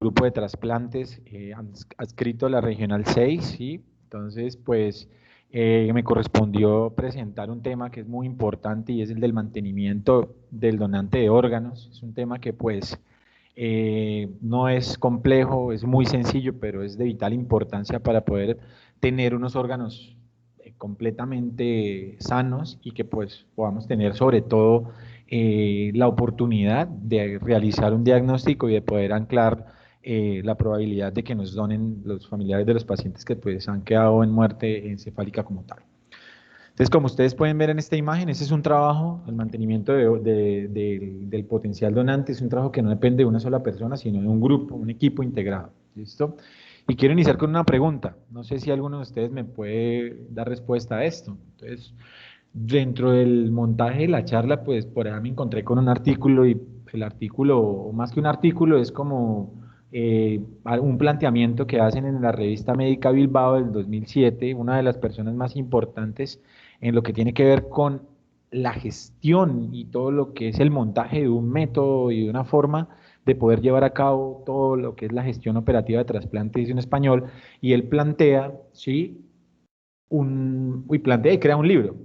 grupo de trasplantes adscrito a la Regional 6, ¿sí? Entonces, pues me correspondió presentar un tema que es muy importante y es el del mantenimiento del donante de órganos. Es un tema que pues no es complejo, es muy sencillo, pero es de vital importancia para poder tener unos órganos completamente sanos y que pues podamos tener sobre todo la oportunidad de realizar un diagnóstico y de poder anclar la probabilidad de que nos donen los familiares de los pacientes que pues han quedado en muerte encefálica como tal. Entonces, como ustedes pueden ver en esta imagen, ese es un trabajo, el mantenimiento del potencial donante es un trabajo que no depende de una sola persona, sino de un grupo, un equipo integrado. ¿Listo? Y quiero iniciar con una pregunta. No sé si alguno de ustedes me puede dar respuesta a esto. Entonces, dentro del montaje de la charla, pues por ahí me encontré con un artículo y el artículo, o más que un artículo, es como un planteamiento que hacen en la revista Médica Bilbao del 2007, una de las personas más importantes en lo que tiene que ver con la gestión y todo lo que es el montaje de un método y de una forma de poder llevar a cabo todo lo que es la gestión operativa de trasplantes en español, y él plantea, ¿sí? Plantea y crea un libro.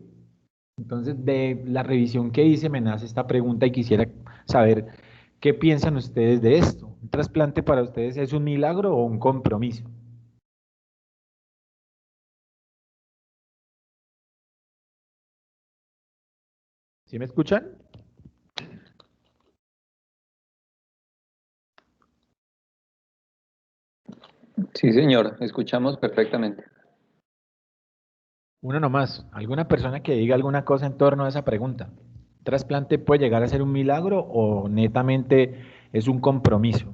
Entonces, de la revisión que hice, me nace esta pregunta y quisiera saber qué piensan ustedes de esto. ¿Un trasplante para ustedes es un milagro o un compromiso? ¿Sí me escuchan? Sí, señor, escuchamos perfectamente. Uno nomás, alguna persona que diga alguna cosa en torno a esa pregunta. ¿Un trasplante puede llegar a ser un milagro o netamente es un compromiso?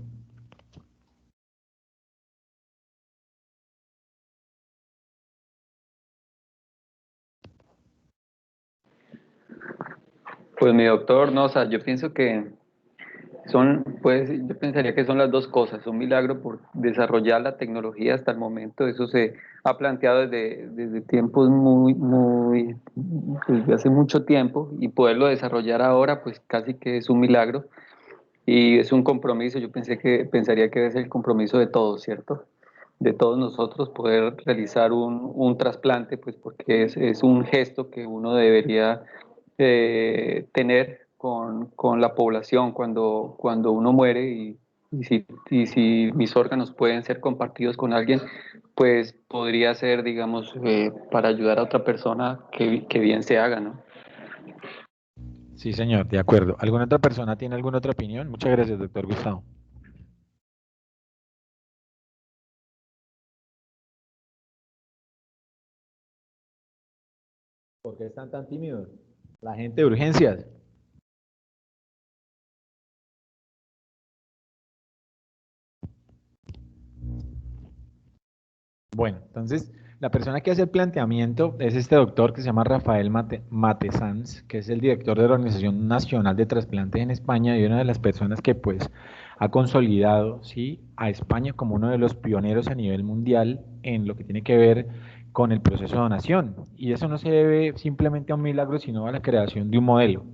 Pues mi doctor, no, o sea, yo pienso que pues yo pensaría que son las dos cosas, un milagro por desarrollar la tecnología hasta el momento, eso se ha planteado desde tiempos desde hace mucho tiempo, y poderlo desarrollar ahora, pues casi que es un milagro, y es un compromiso. Yo pensaría que es el compromiso de todos, ¿cierto? De todos nosotros poder realizar un trasplante, pues porque es un gesto que uno debería tener con la población cuando uno muere, y si mis órganos pueden ser compartidos con alguien, pues podría ser, digamos, para ayudar a otra persona que bien se haga, ¿no? Sí, señor, de acuerdo. ¿Alguna otra persona tiene alguna otra opinión? Muchas gracias, doctor Gustavo. ¿Por qué están tan tímidos? La gente de urgencias. Bueno, entonces la persona que hace el planteamiento es este doctor que se llama Rafael Matesans, que es el director de la Organización Nacional de Trasplantes en España y una de las personas que pues ha consolidado, ¿sí?, a España como uno de los pioneros a nivel mundial en lo que tiene que ver con el proceso de donación. Y eso no se debe simplemente a un milagro, sino a la creación de un modelo.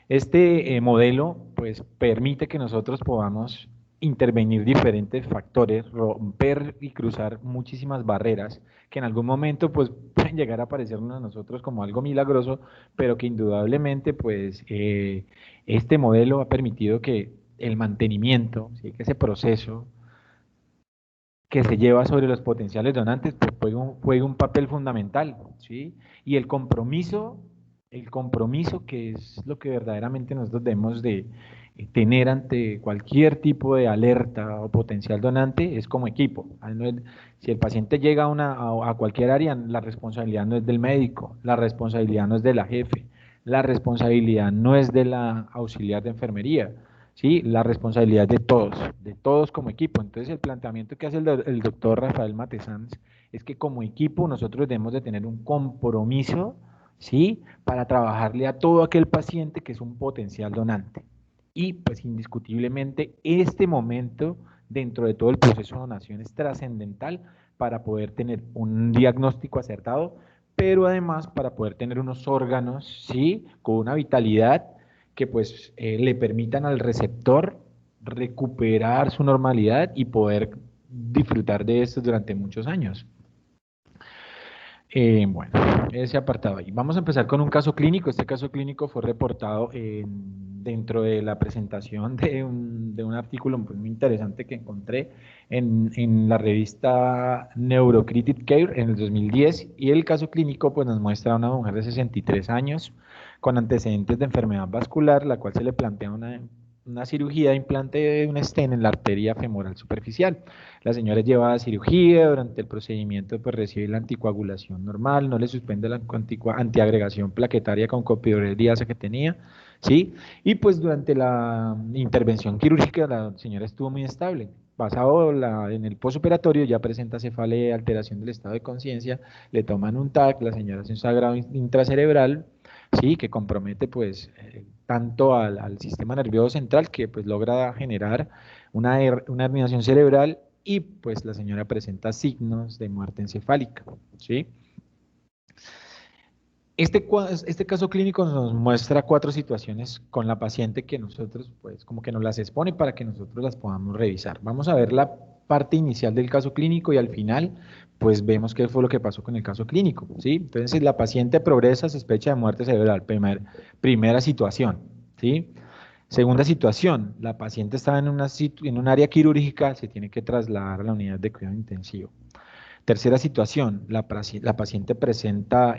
Este modelo pues permite que nosotros podamos intervenir diferentes factores, romper y cruzar muchísimas barreras que en algún momento pues pueden llegar a parecernos a nosotros como algo milagroso, pero que indudablemente pues este modelo ha permitido que el mantenimiento, ¿sí?, que ese proceso que se lleva sobre los potenciales donantes, pues juega un papel fundamental, ¿sí? Y el compromiso que es lo que verdaderamente nosotros debemos de tener ante cualquier tipo de alerta o potencial donante, es como equipo. Si el paciente llega a cualquier área, la responsabilidad no es del médico, la responsabilidad no es de la jefe, la responsabilidad no es de la auxiliar de enfermería, ¿sí? La responsabilidad de todos como equipo. Entonces, el planteamiento que hace el doctor Rafael Matesans es que como equipo nosotros debemos de tener un compromiso, ¿sí?, para trabajarle a todo aquel paciente que es un potencial donante. Y pues indiscutiblemente este momento dentro de todo el proceso de donación es trascendental para poder tener un diagnóstico acertado, pero además para poder tener unos órganos, ¿sí?, con una vitalidad que pues le permitan al receptor recuperar su normalidad y poder disfrutar de esto durante muchos años. Bueno, ese apartado ahí. Vamos a empezar con un caso clínico. Este caso clínico fue reportado dentro de la presentación de un artículo pues, muy interesante que encontré en la revista Neurocritic Care en el 2010. Y el caso clínico pues, nos muestra a una mujer de 63 años con antecedentes de enfermedad vascular, la cual se le plantea una cirugía de implante de un stent en la arteria femoral superficial. La señora es llevada a cirugía, durante el procedimiento pues recibe la anticoagulación normal, no le suspende la antiagregación plaquetaria con copidorediasa que tenía, ¿sí? Y pues durante la intervención quirúrgica la señora estuvo muy estable. Pasado en el posoperatorio ya presenta cefalea, alteración del estado de conciencia, le toman un TAC, la señora hace un sangrado intracerebral, sí, que compromete pues tanto al sistema nervioso central que pues logra generar una herniación cerebral y pues la señora presenta signos de muerte encefálica, ¿sí? Este caso clínico nos muestra 4 situaciones con la paciente que nosotros, pues, como que nos las expone para que nosotros las podamos revisar. Vamos a ver la parte inicial del caso clínico y al final, pues, vemos qué fue lo que pasó con el caso clínico, ¿sí? Entonces, la paciente progresa, sospecha de muerte cerebral, primera situación, ¿sí? Segunda situación, la paciente estaba en un área quirúrgica, se tiene que trasladar a la unidad de cuidado intensivo. Tercera situación, la paciente presenta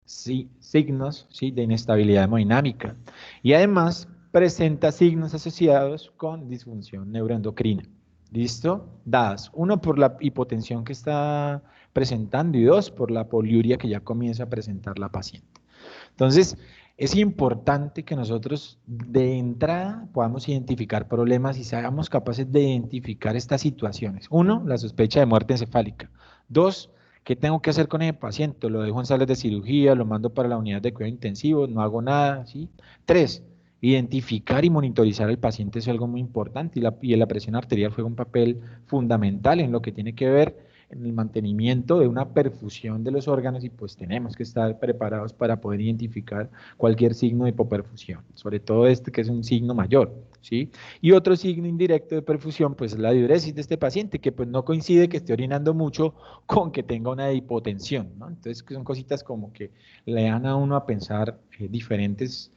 signos, ¿sí?, de inestabilidad hemodinámica y además presenta signos asociados con disfunción neuroendocrina. ¿Listo? Dadas, uno por la hipotensión que está presentando y dos por la poliuria que ya comienza a presentar la paciente. Entonces, es importante que nosotros de entrada podamos identificar problemas y seamos capaces de identificar estas situaciones. Uno, la sospecha de muerte encefálica. Dos, ¿qué tengo que hacer con ese paciente? Lo dejo en salas de cirugía, lo mando para la unidad de cuidado intensivo, no hago nada, ¿sí? Tres, identificar y monitorizar al paciente es algo muy importante y la presión arterial juega un papel fundamental en lo que tiene que ver en el mantenimiento de una perfusión de los órganos y pues tenemos que estar preparados para poder identificar cualquier signo de hipoperfusión, sobre todo este que es un signo mayor, ¿sí? Y otro signo indirecto de perfusión pues es la diuresis de este paciente que pues no coincide que esté orinando mucho con que tenga una hipotensión, ¿no? Entonces que son cositas como que le dan a uno a pensar diferentes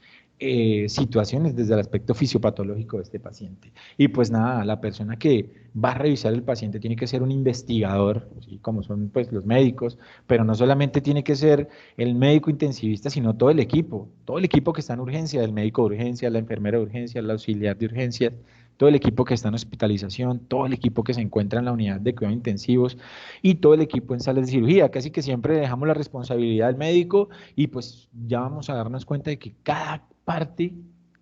situaciones desde el aspecto fisiopatológico de este paciente. Y pues nada, la persona que va a revisar el paciente tiene que ser un investigador, ¿sí?, como son pues los médicos, pero no solamente tiene que ser el médico intensivista, sino todo el equipo que está en urgencia, el médico de urgencia, la enfermera de urgencia, el auxiliar de urgencias, todo el equipo que está en hospitalización, todo el equipo que se encuentra en la unidad de cuidados intensivos y todo el equipo en salas de cirugía. Casi que siempre dejamos la responsabilidad al médico y pues ya vamos a darnos cuenta de que cada parte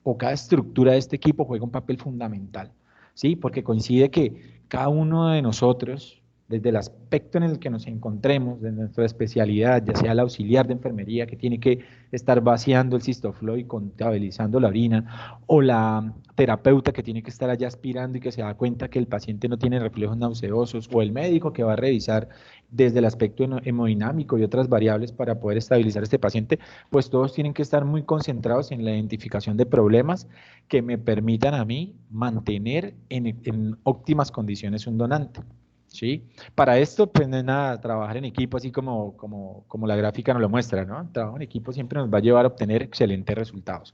o cada estructura de este equipo juega un papel fundamental, ¿sí? Porque coincide que cada uno de nosotros, desde el aspecto en el que nos encontremos, de nuestra especialidad, ya sea el auxiliar de enfermería que tiene que estar vaciando el Sistoflo y contabilizando la orina, o la terapeuta que tiene que estar allá aspirando y que se da cuenta que el paciente no tiene reflejos nauseosos, o el médico que va a revisar desde el aspecto hemodinámico y otras variables para poder estabilizar a este paciente, pues todos tienen que estar muy concentrados en la identificación de problemas que me permitan a mí mantener en óptimas condiciones un donante. ¿Sí? Para esto, pues no es nada, trabajar en equipo, así como la gráfica nos lo muestra, ¿no? Trabajo en equipo siempre nos va a llevar a obtener excelentes resultados.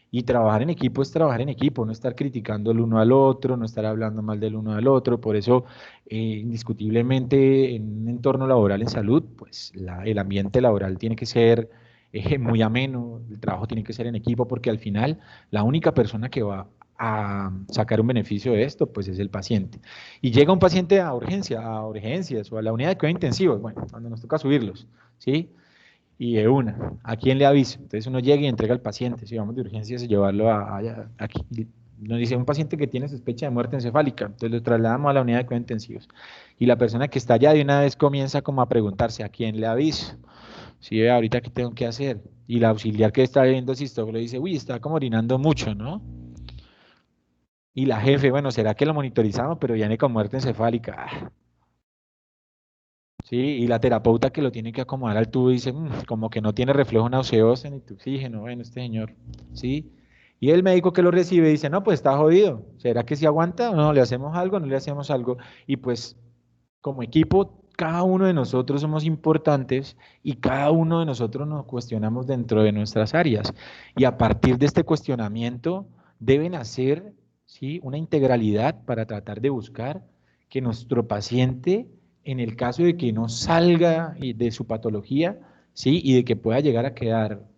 Y trabajar en equipo es trabajar en equipo, no estar criticando el uno al otro, no estar hablando mal del uno al otro. Por eso, indiscutiblemente, en un entorno laboral en salud, pues el ambiente laboral tiene que ser muy ameno, el trabajo tiene que ser en equipo, porque al final la única persona que va a sacar un beneficio de esto, pues es el paciente. Y llega un paciente a urgencias o a la unidad de cuidados intensivos, bueno, cuando nos toca subirlos, ¿sí? Y de una, ¿a quién le aviso? Entonces uno llega y entrega al paciente, si vamos de urgencias, llevarlo aquí. Nos dice un paciente que tiene sospecha de muerte encefálica, entonces lo trasladamos a la unidad de cuidados intensivos. Y la persona que está allá de una vez comienza como a preguntarse, ¿a quién le aviso? Si ve ahorita qué tengo que hacer. Y la auxiliar que está viendo le dice, uy, está como orinando mucho, ¿no? Y la jefe, bueno, ¿será que lo monitorizamos? Pero viene con muerte encefálica. Sí, y la terapeuta que lo tiene que acomodar al tubo dice, como que no tiene reflejo nauseoso ni oxígeno, bueno, este señor, ¿sí? Y el médico que lo recibe dice, no, pues está jodido, ¿será que si aguanta o no? ¿Le hacemos algo? ¿No le hacemos algo? Y pues como equipo, cada uno de nosotros somos importantes y cada uno de nosotros nos cuestionamos dentro de nuestras áreas. Y a partir de este cuestionamiento deben hacer, ¿sí?, una integralidad para tratar de buscar que nuestro paciente, en el caso de que no salga de su patología, ¿sí?, y de que pueda llegar a quedar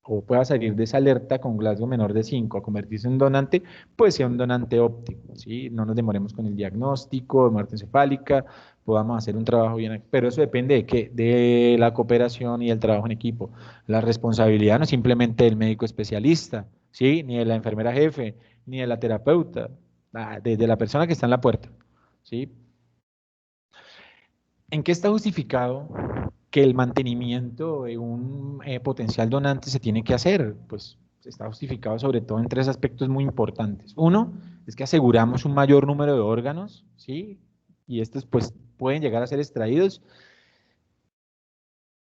o pueda salir de esa alerta con Glasgow menor de 5 a convertirse en un donante, pues sea un donante óptimo, ¿sí? No nos demoremos con el diagnóstico de muerte encefálica, podamos hacer un trabajo bien, pero eso depende de qué, de la cooperación y el trabajo en equipo. La responsabilidad no es simplemente del médico especialista, ¿sí?, ni de la enfermera jefe, ni de la terapeuta, de la persona que está en la puerta, ¿sí? ¿En qué está justificado que el mantenimiento de un potencial donante se tiene que hacer? Pues está justificado sobre todo en tres aspectos muy importantes. Uno, es que aseguramos un mayor número de órganos, ¿sí? Y estos pues pueden llegar a ser extraídos.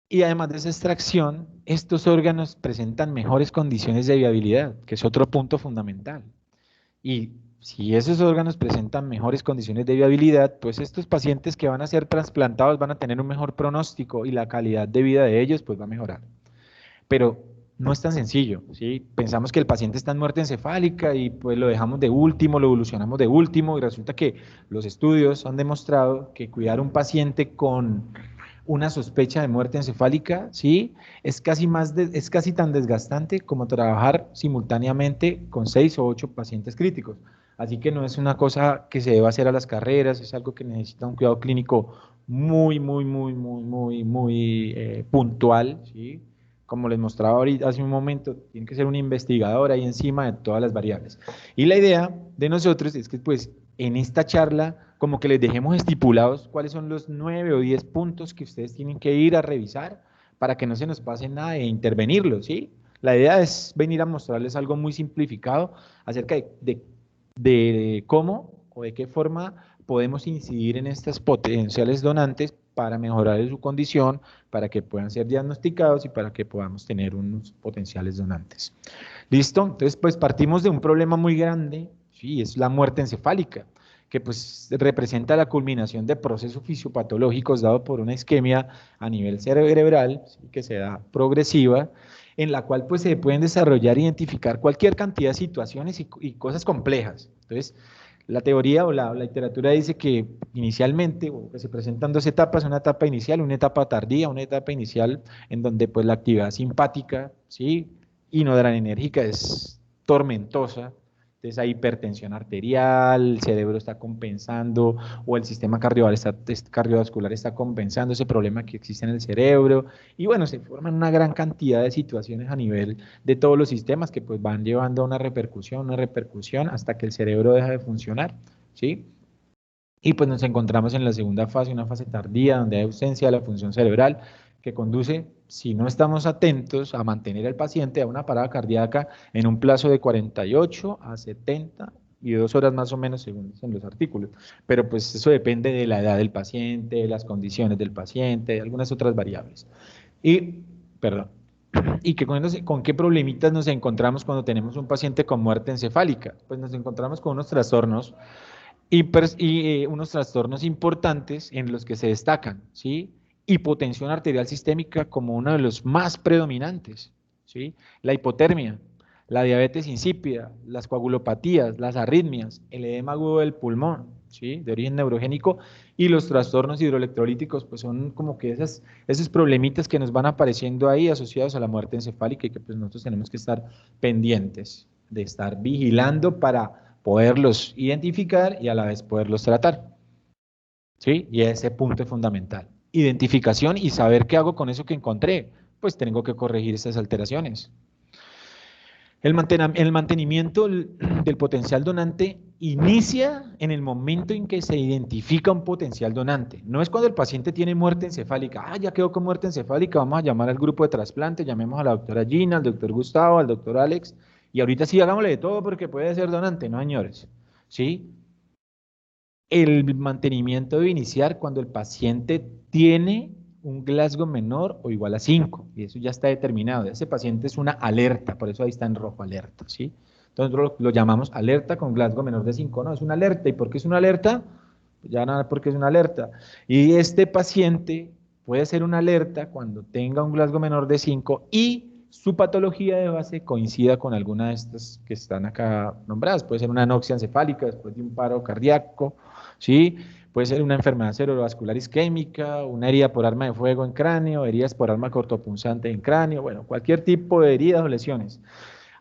Y además de esa extracción, estos órganos presentan mejores condiciones de viabilidad, que es otro punto fundamental. Y si esos órganos presentan mejores condiciones de viabilidad, pues estos pacientes que van a ser trasplantados van a tener un mejor pronóstico y la calidad de vida de ellos pues va a mejorar. Pero no es tan sencillo, ¿sí? Pensamos que el paciente está en muerte encefálica y pues lo dejamos de último, lo evolucionamos de último y resulta que los estudios han demostrado que cuidar a un paciente con una sospecha de muerte encefálica, ¿sí?, es casi tan desgastante como trabajar simultáneamente con 6 o 8 pacientes críticos. Así que no es una cosa que se deba hacer a las carreras, es algo que necesita un cuidado clínico muy puntual, ¿sí? Como les mostraba ahorita hace un momento, tiene que ser un investigador ahí encima de todas las variables. Y la idea de nosotros es que pues en esta charla como que les dejemos estipulados cuáles son los 9 o 10 puntos que ustedes tienen que ir a revisar para que no se nos pase nada e intervenirlos, ¿sí? La idea es venir a mostrarles algo muy simplificado acerca de cómo o de qué forma podemos incidir en estas potenciales donantes para mejorar su condición, para que puedan ser diagnosticados y para que podamos tener unos potenciales donantes. ¿Listo? Entonces, pues partimos de un problema muy grande, sí, es la muerte encefálica, que pues representa la culminación de procesos fisiopatológicos dados por una isquemia a nivel cerebral, ¿sí?, que se da progresiva, en la cual pues se pueden desarrollar e identificar cualquier cantidad de situaciones y cosas complejas. Entonces, la teoría o la literatura dice que inicialmente o que se presentan dos etapas, una etapa inicial, una etapa tardía, una etapa inicial en donde pues la actividad simpática, ¿sí?, y noradrenérgica es tormentosa. Entonces hay hipertensión arterial, el cerebro está compensando o el sistema cardiovascular está compensando ese problema que existe en el cerebro y bueno, se forman una gran cantidad de situaciones a nivel de todos los sistemas que pues van llevando a una repercusión hasta que el cerebro deja de funcionar, ¿sí? Y pues nos encontramos en la segunda fase, una fase tardía, donde hay ausencia de la función cerebral, que conduce, si no estamos atentos, a mantener al paciente a una parada cardíaca en un plazo de 48 a 70 y 2 horas más o menos, según dicen los artículos. Pero pues eso depende de la edad del paciente, de las condiciones del paciente, de algunas otras variables. Y, perdón, ¿y con qué problemitas nos encontramos cuando tenemos un paciente con muerte encefálica? Pues nos encontramos con unos trastornos unos trastornos importantes en los que se destacan, ¿sí? Hipotensión arterial sistémica como uno de los más predominantes, ¿sí? La hipotermia, la diabetes insípida, las coagulopatías, las arritmias, el edema agudo del pulmón, ¿sí?, de origen neurogénico, y los trastornos hidroelectrolíticos, pues son como que esos problemitas que nos van apareciendo ahí asociados a la muerte encefálica y que pues nosotros tenemos que estar pendientes de estar vigilando para poderlos identificar y a la vez poderlos tratar, ¿sí? Y ese punto es fundamental. Identificación y saber qué hago con eso que encontré. Pues tengo que corregir esas alteraciones. El mantenimiento del potencial donante inicia en el momento en que se identifica un potencial donante. No es cuando el paciente tiene muerte encefálica. Ah, ya quedó con muerte encefálica, vamos a llamar al grupo de trasplante, llamemos a la doctora Gina, al doctor Gustavo, al doctor Alex, y ahorita sí hagámosle de todo porque puede ser donante, no señores. ¿Sí? El mantenimiento debe iniciar cuando el paciente tiene un Glasgow menor o igual a 5, y eso ya está determinado. Ese paciente es una alerta, por eso ahí está en rojo alerta, ¿sí? Entonces lo llamamos alerta con Glasgow menor de 5, no, es una alerta. ¿Y por qué es una alerta? Pues ya nada, porque es una alerta. Y este paciente puede ser una alerta cuando tenga un Glasgow menor de 5 y su patología de base coincida con alguna de estas que están acá nombradas. Puede ser una anoxia encefálica después de un paro cardíaco, ¿sí? Puede ser una enfermedad cerebrovascular isquémica, una herida por arma de fuego en cráneo, heridas por arma cortopunzante en cráneo, bueno, cualquier tipo de heridas o lesiones.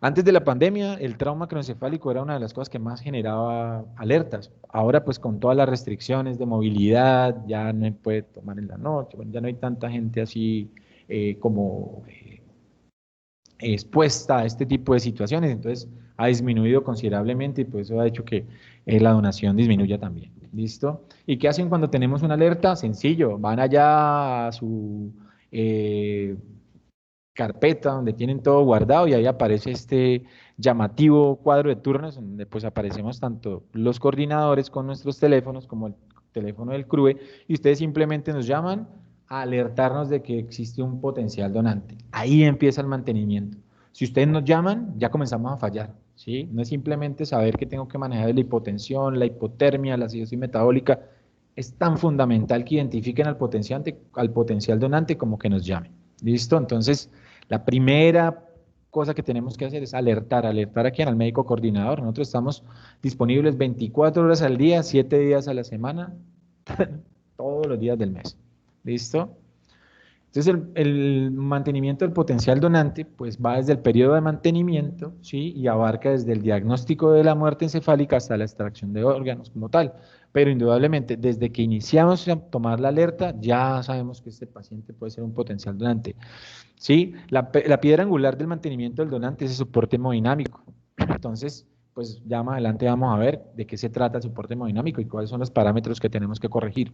Antes de la pandemia, el trauma craneoencefálico era una de las cosas que más generaba alertas. Ahora, pues con todas las restricciones de movilidad, ya no se puede tomar en la noche, bueno, ya no hay tanta gente así como expuesta a este tipo de situaciones, entonces ha disminuido considerablemente y pues eso ha hecho que la donación disminuya también. ¿Listo? ¿Y qué hacen cuando tenemos una alerta? Sencillo, van allá a su carpeta donde tienen todo guardado y ahí aparece este llamativo cuadro de turnos donde pues aparecemos tanto los coordinadores con nuestros teléfonos como el teléfono del CRUE y ustedes simplemente nos llaman a alertarnos de que existe un potencial donante. Ahí empieza el mantenimiento. Si ustedes nos llaman, ya comenzamos a fallar, ¿sí? No es simplemente saber que tengo que manejar la hipotensión, la hipotermia, la acidosis metabólica. Es tan fundamental que identifiquen al potencial donante como que nos llamen. ¿Listo? Entonces, la primera cosa que tenemos que hacer es alertar a quién, al médico coordinador. Nosotros estamos disponibles 24 horas al día, 7 días a la semana, todos los días del mes. ¿Listo? Entonces, el mantenimiento del potencial donante, pues va desde el periodo de mantenimiento, ¿sí? Y abarca desde el diagnóstico de la muerte encefálica hasta la extracción de órganos como tal. Pero indudablemente, desde que iniciamos a tomar la alerta, ya sabemos que este paciente puede ser un potencial donante. ¿Sí? La piedra angular del mantenimiento del donante es el soporte hemodinámico. Entonces, pues ya más adelante vamos a ver de qué se trata el soporte hemodinámico y cuáles son los parámetros que tenemos que corregir.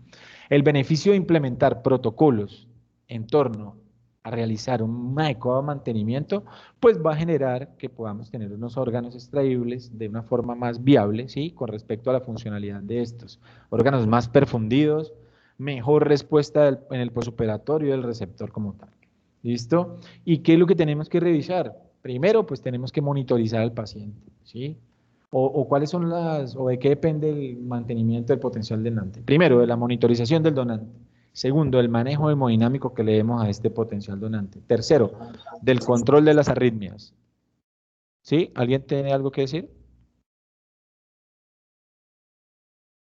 El beneficio de implementar protocolos en torno a realizar un adecuado mantenimiento, pues va a generar que podamos tener unos órganos extraíbles de una forma más viable, ¿sí? Con respecto a la funcionalidad de estos. Órganos más perfundidos, mejor respuesta en el posoperatorio del receptor como tal. ¿Listo? ¿Y qué es lo que tenemos que revisar? Primero, pues tenemos que monitorizar al paciente, ¿sí? O cuáles son o de qué depende el mantenimiento del potencial donante. Primero, de la monitorización del donante. Segundo, el manejo hemodinámico que le demos a este potencial donante. Tercero, del control de las arritmias. ¿Sí? ¿Alguien tiene algo que decir?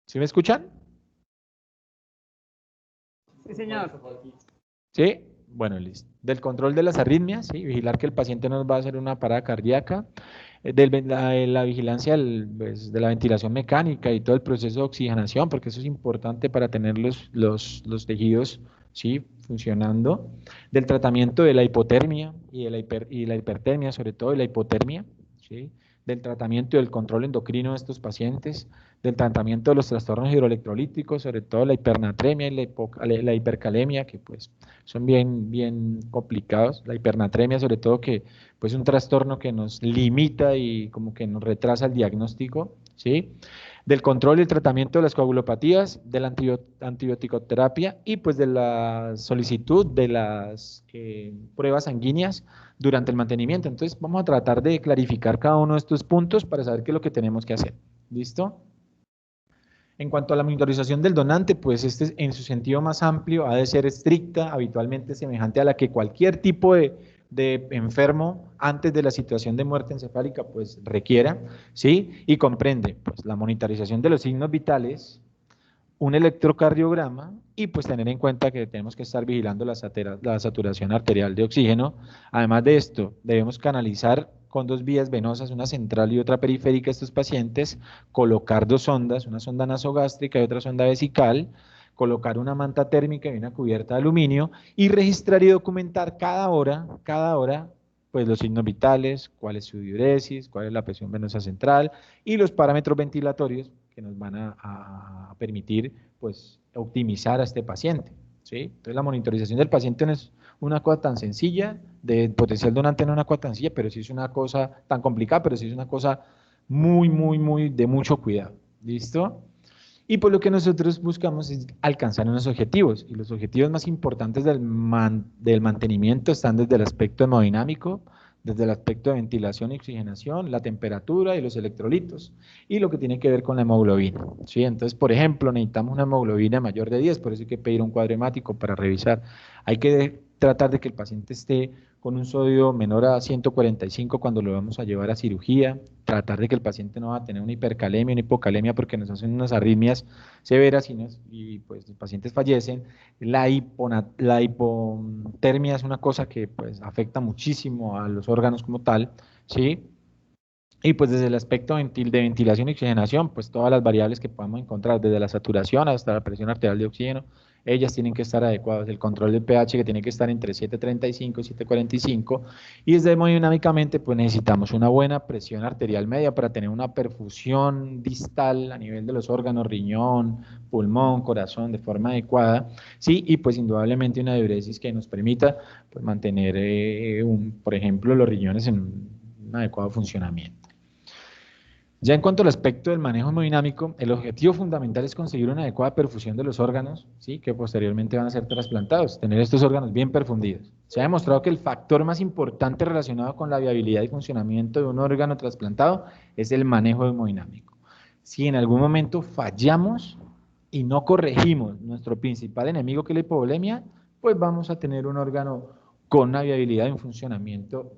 ¿Sí me escuchan? Sí, señor. ¿Sí? Bueno, listo. Del control de las arritmias, ¿sí? Vigilar que el paciente no va a hacer una parada cardíaca, la vigilancia pues, de la ventilación mecánica y todo el proceso de oxigenación, porque eso es importante para tener los tejidos, ¿sí? Funcionando. Del tratamiento de la hipotermia y la hipertermia, sobre todo de la hipotermia, ¿sí? Del tratamiento y del control endocrino de estos pacientes, del tratamiento de los trastornos hidroelectrolíticos, sobre todo la hipernatremia y la hipercalemia, que pues son bien complicados. La hipernatremia, sobre todo, que pues es un trastorno que nos limita y como que nos retrasa el diagnóstico, ¿sí? Del control y el tratamiento de las coagulopatías, de la antibiótico-terapia y pues de la solicitud de las pruebas sanguíneas durante el mantenimiento. Entonces vamos a tratar de clarificar cada uno de estos puntos para saber qué es lo que tenemos que hacer. ¿Listo? En cuanto a la monitorización del donante, pues este en su sentido más amplio ha de ser estricta, habitualmente semejante a la que cualquier tipo de enfermo antes de la situación de muerte encefálica pues requiera, ¿sí? Y comprende pues la monitorización de los signos vitales, un electrocardiograma y pues tener en cuenta que tenemos que estar vigilando la saturación arterial de oxígeno. Además de esto, debemos canalizar con dos vías venosas, una central y otra periférica a estos pacientes, colocar dos sondas, una sonda nasogástrica y otra sonda vesical, colocar una manta térmica y una cubierta de aluminio y registrar y documentar cada hora, pues los signos vitales, cuál es su diuresis, cuál es la presión venosa central y los parámetros ventilatorios que nos van a permitir pues optimizar a este paciente, ¿sí? Entonces la monitorización del paciente no es una cosa tan sencilla, de potencial donante no es una cosa tan sencilla, pero sí es una cosa tan complicada, pero sí es una cosa muy de mucho cuidado, ¿listo? Y por lo que nosotros buscamos es alcanzar unos objetivos, y los objetivos más importantes del mantenimiento están desde el aspecto hemodinámico, desde el aspecto de ventilación y oxigenación, la temperatura y los electrolitos, y lo que tiene que ver con la hemoglobina, ¿sí? Entonces, por ejemplo, necesitamos una hemoglobina mayor de 10, por eso hay que pedir un cuadro hemático para revisar. Hay que tratar de que el paciente esté con un sodio menor a 145 cuando lo vamos a llevar a cirugía, tratar de que el paciente no va a tener una hipercalemia, una hipocalemia, porque nos hacen unas arritmias severas y pues los pacientes fallecen. La hipotermia es una cosa que pues afecta muchísimo a los órganos como tal, ¿sí? Y pues desde el aspecto de ventilación y oxigenación, pues todas las variables que podamos encontrar, desde la saturación hasta la presión arterial de oxígeno, ellas tienen que estar adecuadas. El control del pH que tiene que estar entre 7,35 y 7,45. Y desde hemodinámicamente, pues necesitamos una buena presión arterial media para tener una perfusión distal a nivel de los órganos, riñón, pulmón, corazón, de forma adecuada. Sí, y pues indudablemente una diuresis que nos permita pues, mantener, por ejemplo, los riñones en un adecuado funcionamiento. Ya en cuanto al aspecto del manejo hemodinámico, el objetivo fundamental es conseguir una adecuada perfusión de los órganos, ¿sí? Que posteriormente van a ser trasplantados, tener estos órganos bien perfundidos. Se ha demostrado que el factor más importante relacionado con la viabilidad y funcionamiento de un órgano trasplantado es el manejo hemodinámico. Si en algún momento fallamos y no corregimos nuestro principal enemigo, que es la hipovolemia, pues vamos a tener un órgano con una viabilidad y un funcionamiento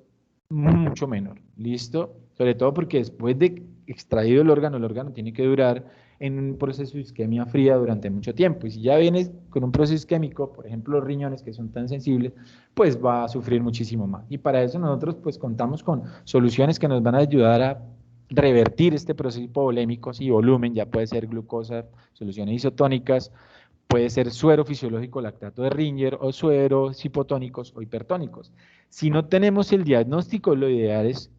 mucho menor. ¿Listo? Sobre todo porque después de extraído el órgano tiene que durar en un proceso de isquemia fría durante mucho tiempo. Y si ya vienes con un proceso isquémico, por ejemplo, los riñones que son tan sensibles, pues va a sufrir muchísimo más. Y para eso nosotros pues contamos con soluciones que nos van a ayudar a revertir este proceso hipovolémico, y volumen, ya puede ser glucosa, soluciones isotónicas, puede ser suero fisiológico lactato de Ringer o sueros hipotónicos o hipertónicos. Si no tenemos el diagnóstico, lo ideal es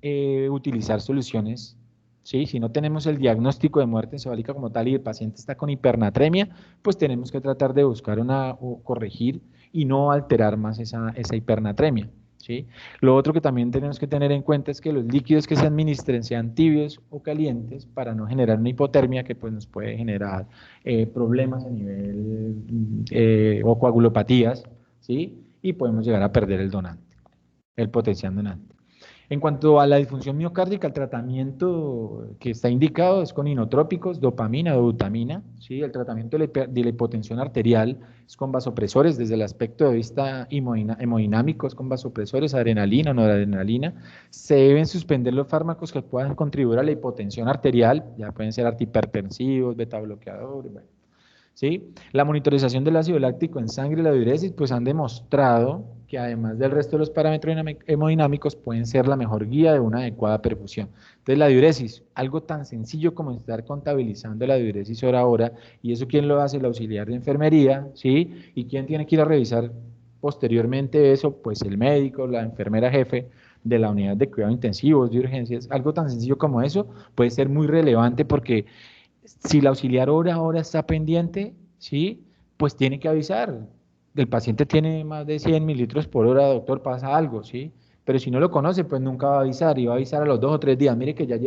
utilizar soluciones, ¿sí? Si no tenemos el diagnóstico de muerte encefálica como tal y el paciente está con hipernatremia, pues tenemos que tratar de buscar o corregir y no alterar más esa hipernatremia. ¿Sí? Lo otro que también tenemos que tener en cuenta es que los líquidos que se administren sean tibios o calientes para no generar una hipotermia que pues, nos puede generar problemas a nivel o coagulopatías, ¿sí? Y podemos llegar a perder el donante, el potencial donante. En cuanto a la disfunción miocárdica, el tratamiento que está indicado es con inotrópicos, dopamina o butamina, ¿sí? El tratamiento de la hipotensión arterial es con vasopresores desde el aspecto de vista hemodinámico, es con vasopresores, adrenalina o noradrenalina. Se deben suspender los fármacos que puedan contribuir a la hipotensión arterial, ya pueden ser antihipertensivos, beta bloqueadores, bueno. ¿Sí? La monitorización del ácido láctico en sangre y la diuresis pues han demostrado que además del resto de los parámetros hemodinámicos pueden ser la mejor guía de una adecuada perfusión. Entonces la diuresis, algo tan sencillo como estar contabilizando la diuresis hora a hora, y eso ¿quién lo hace? El auxiliar de enfermería, ¿sí? ¿Y quién tiene que ir a revisar posteriormente eso? Pues el médico, la enfermera jefe de la unidad de cuidados intensivos, de urgencias. Algo tan sencillo como eso puede ser muy relevante porque si el auxiliar hora a hora está pendiente, ¿sí? Pues tiene que avisar. El paciente tiene más de 100 mililitros por hora, doctor, pasa algo, ¿sí? Pero si no lo conoce, pues nunca va a avisar y va a avisar a los 2 o 3 días. Mire que ya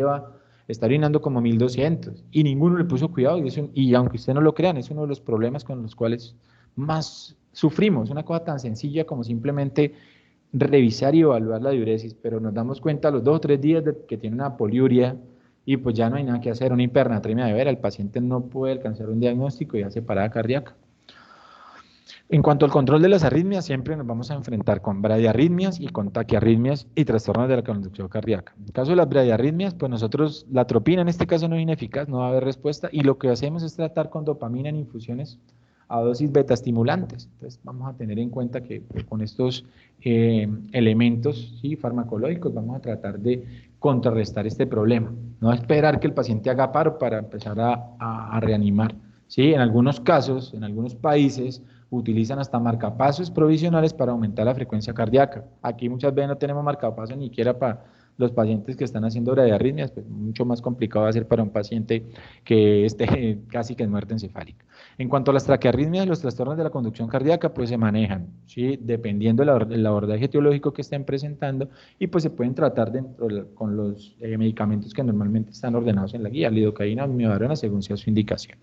está orinando como 1,200 y ninguno le puso cuidado. Y aunque usted no lo crean, es uno de los problemas con los cuales más sufrimos. Una cosa tan sencilla como simplemente revisar y evaluar la diuresis, pero nos damos cuenta a los 2 o 3 días de que tiene una poliuria y pues ya no hay nada que hacer, una hipernatremia de vera, el paciente no puede alcanzar un diagnóstico y hace parada cardíaca. En cuanto al control de las arritmias, siempre nos vamos a enfrentar con bradiarritmias y con taquiarritmias y trastornos de la conducción cardíaca. En el caso de las bradiarritmias, pues nosotros, la atropina en este caso no es ineficaz, no va a haber respuesta, y lo que hacemos es tratar con dopamina en infusiones a dosis beta estimulantes. Entonces vamos a tener en cuenta que con estos elementos, ¿sí?, farmacológicos vamos a tratar de contrarrestar este problema. No esperar que el paciente haga paro para empezar a reanimar. ¿Sí? En algunos casos, en algunos países, utilizan hasta marcapasos provisionales para aumentar la frecuencia cardíaca. Aquí muchas veces no tenemos marcapasos ni siquiera para los pacientes que están haciendo bradiarritmias, pues mucho más complicado va a ser para un paciente que esté casi que en muerte encefálica. En cuanto a las traquearritmias, los trastornos de la conducción cardíaca, pues se manejan, ¿sí?, dependiendo del abordaje etiológico que estén presentando, y pues se pueden tratar con los medicamentos que normalmente están ordenados en la guía, lidocaína o amiodarona, según sea su indicación.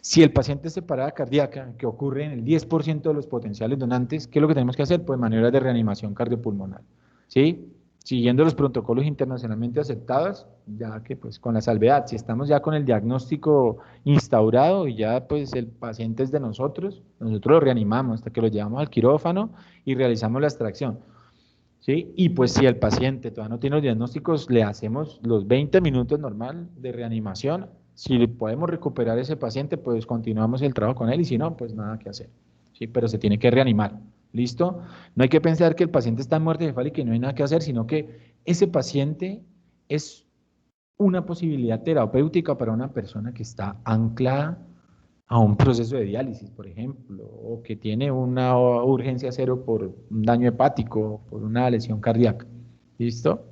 Si el paciente es de parada cardíaca, que ocurre en el 10% de los potenciales donantes, ¿qué es lo que tenemos que hacer? Pues maniobras de reanimación cardiopulmonar, ¿sí? siguiendo los protocolos internacionalmente aceptados, ya que pues con la salvedad, si estamos ya con el diagnóstico instaurado y ya pues el paciente es de nosotros, nosotros lo reanimamos hasta que lo llevamos al quirófano y realizamos la extracción, ¿sí? Y pues si el paciente todavía no tiene los diagnósticos, le hacemos los 20 minutos normal de reanimación. Si le podemos recuperar ese paciente, pues continuamos el trabajo con él y si no, pues nada que hacer, ¿sí? Pero se tiene que reanimar, ¿listo? No hay que pensar que el paciente está en muerte cefálica y no hay nada que hacer, sino que ese paciente es una posibilidad terapéutica para una persona que está anclada a un proceso de diálisis, por ejemplo, o que tiene una urgencia cero por un daño hepático, por una lesión cardíaca. ¿Listo?